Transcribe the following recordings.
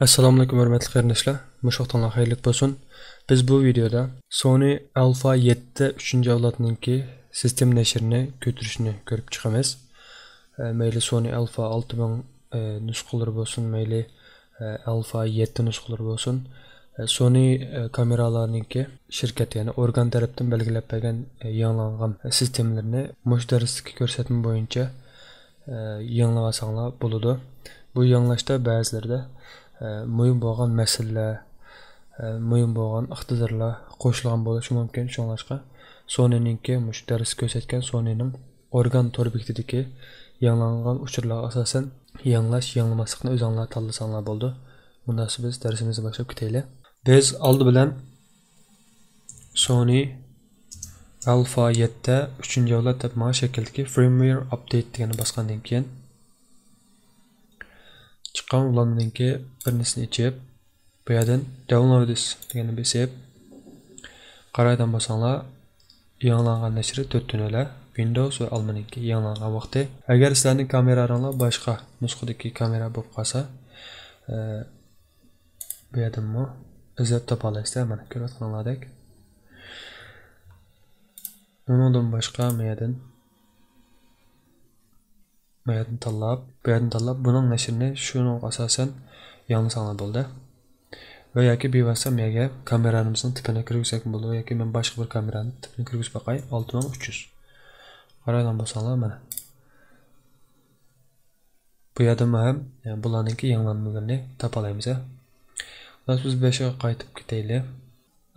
Assalomu alaykum hurmatli qarindoshlar. Mushaqtonlar xayrli bo'lsin. Biz bu videoda Sony Alpha 7 3-chi avlodninki sistem nashrini ko'tirishni ko'rib chiqamiz. Mayli Sony Alpha 6000 nusxalari bo'lsin, mayli Alpha 7 nusxalari bo'lsin. Sony kameralarninki shirkat, ya'ni organ tarafdan belgilab bergan yangilangan sistemlarni mush darsdagi ko'rsatma bo'yicha yangilasanglar bo'ladi. Bu yanglashda ba'zilarda mühim bo'lgan masalalar, mühim bo'lgan iqtidorlar qo'shilgan bo'lishi mumkin. Shunlashqa Sony'ninki mush dars ko'rsatgan Sony'ning organ tor bekitidagi yangilangan uchurlarga asosan yangilash, yangilamaslikni o'zinglar tanlasanglar bo'ldi. Bundan biz darsimizni boshlab ketaylik. Biz oldi bilan Sony Alpha 7 3-chi avlod deb mana shakldagi firmware update deganni bosgandan keyin chiqqan ulanmanki birincisini ichib, bu yerdan download this deganni besib qaraydan bo'lsanglar yangilangan nashri 4 tunalar Windows va Almaniki yangilangan vaqti. Agar sizlarning kameralarning boshqa nusxadagi kamera bo'lib qolsa, bu yerdanmi izlab topa olasizlar. Mana ko'rayotganlaringdek. Bundan boshqa meyadan tanlab buning nashrini shuning asosan yangilasanglar bo'ldi. Va yoki bevosita mega kameramizning tipini kirgizsak bo'ldi, yoki men boshqa bir kameraning tipini kirgizib boqay. 6300. Qaraydan bo'lsanglar mana. Bu yerda ham bularningki yangilanmaganini topa olamiz. Biz 5 ga qaytib ketaylik.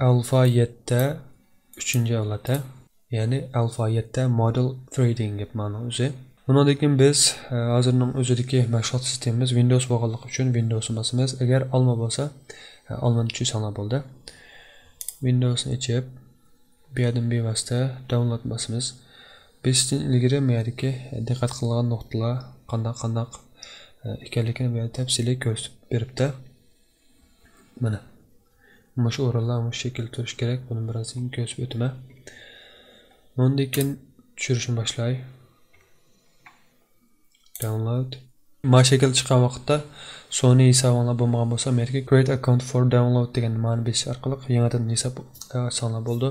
Alpha 7 3-chi avlodda, ya'ni Alpha 7 model trading deb ma'no o'zi. Bundan keyin biz hozirning o'zidagi mashg'ulot sistemamiz Windows bo'lganligi uchun Windowsni bosamiz. Agar olma bo'lsa, olmani tushsanglar bo'ldi. Windowsni ichib, bu yerdan bevosita download bosamiz. Bizdan ilgari bu yerdagi diqqat qilgan nuqtalar qanday ekanligini bu yerda tafsiliy ko'rsatib beribdi. Mana. Mana shu o'rinlar bu shakl turish kerak. Buni biroz ko'rsatib o'taman. Bundan keyin tushirishni boshlay. Download. Ma shakl chiqqan vaqtda Sony hisobinglar bo'lmagan bo'lsa, menga create account for download degan ma'no berish orqali yangidan hisob ochsanglar bo'ldi.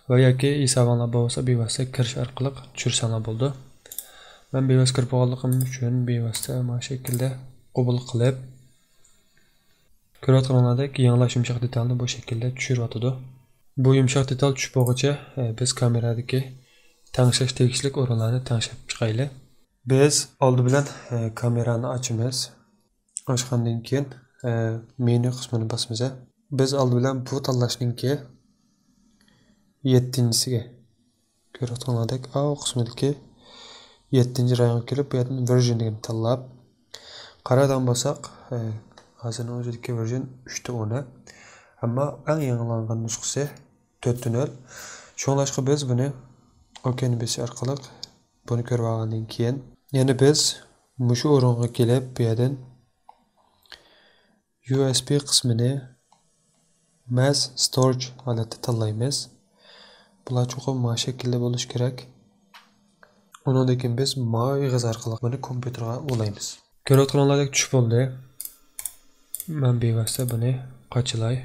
Va yoki hisobinglar bo'lsa, bevosita kirish orqali tushirsanlar bo'ldi. Men bevosita kirib olganligim uchun bevosita ma shaklda qabul qilib ko'rayotganlaringdek yangilash yumshoq detalni bu shaklda tushiryotdi. Bu yumshoq detal tushib bo'lguncha biz kameradagi tangshash tegishli o'rinlarni tangshab chiqaylik. Biz oldi bilan kamerani ochamiz. Ochgandan keyin menu qismini bosamiz. Biz oldi bilan bu tanlashningki 7-siga ko'rayotganlaringdek A qismidagi 7-chi rayonga kelib, bu yerdan version degan tanlab qaradan bo'lsak, hozirning o'zidagi version 3.10, ammo eng yangilangan nusxasi 4.0. Shunlashqa biz buni OK'ni bosish orqali buni ko'rib olgandan keyin yana biz mushu o'ringa kelib, bu yerdan USB qismini mass storage holatda tanlaymiz. Bular cho'qim mana shaklda bo'lish kerak. Undan keyin biz mo'yg'iz orqali buni kompyuterga ulaymiz. Ko'rayotganlaringdek tushib bo'ldi. Men bevosita buni qochilay.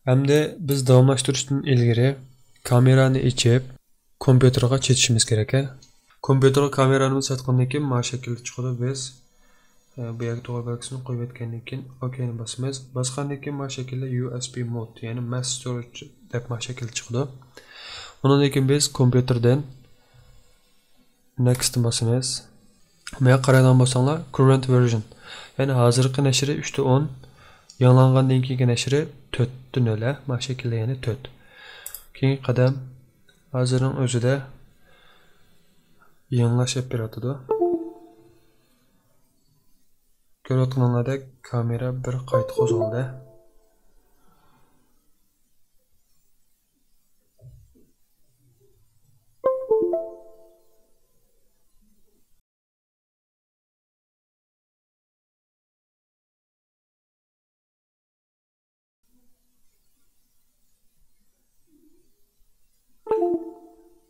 Hamda biz davomlashtirishdan ilgari kamerani ichib kompyuterga chetishimiz kerak. Kompyuterga kamerani satgandan keyin mana shaklda chiqadi. Biz bu yerga to'g'ri belgisini qo'yib o'tgandan keyin OK'ni bosamiz. Bosgandan keyin mana shaklda USB mode, ya'ni mass storage deb mana shaklda chiqadi. Undan keyin biz kompyuterdan next bosamiz. Menga qaragan bo'lsanglar, current version, ya'ni hozirgi nashri 3.10, yangilangandan keyingi nashri 4.0, mana shaklda ya'ni 4. Keyingi qadam hozirning o'zida yangilash operatidir. Ko'rayotganlaringdek kamera bir qayta qo'zg'aldi.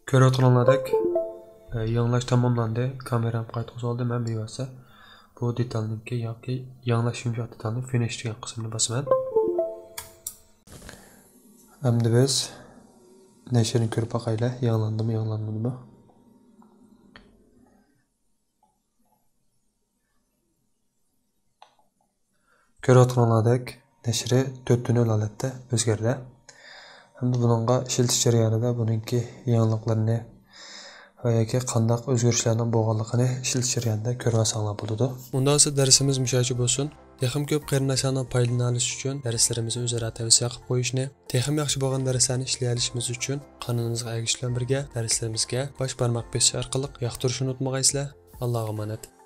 Ko'rayotganlaringdek Yangilash tamomlandi. Kameram qaytib oldi. Men bevasa bu detalniki yoki yangilash yumshoq detalni finish degan qismini bosaman. Endi biz nashrni ko'rib boqaylik, yangilandimi, yangilanmadimi. Ko'rayotganlaridek nashri 4.0 holatda o'zgardi. Endi buningga ishlatish jarayonida buningki yangiliklarni va yoki qandaq o'zgarishlarning bo'lganligini ishlatish jarayonida ko'rib olsanglar bo'ladi. Undan sonra darsimiz mushachi bo'lsin. Texim ko'p qarindoshlarning foydalanishi uchun darslarimizni o'zaro tavsiya qilib qo'yishni, texim yaxshi bo'lgan darslarni ishlay olishimiz uchun qanunimizga ergashishlar birga darslarimizga bosh barmoq bosish orqali yoqtirishni unutmag'aysizlar. Allohga omonat.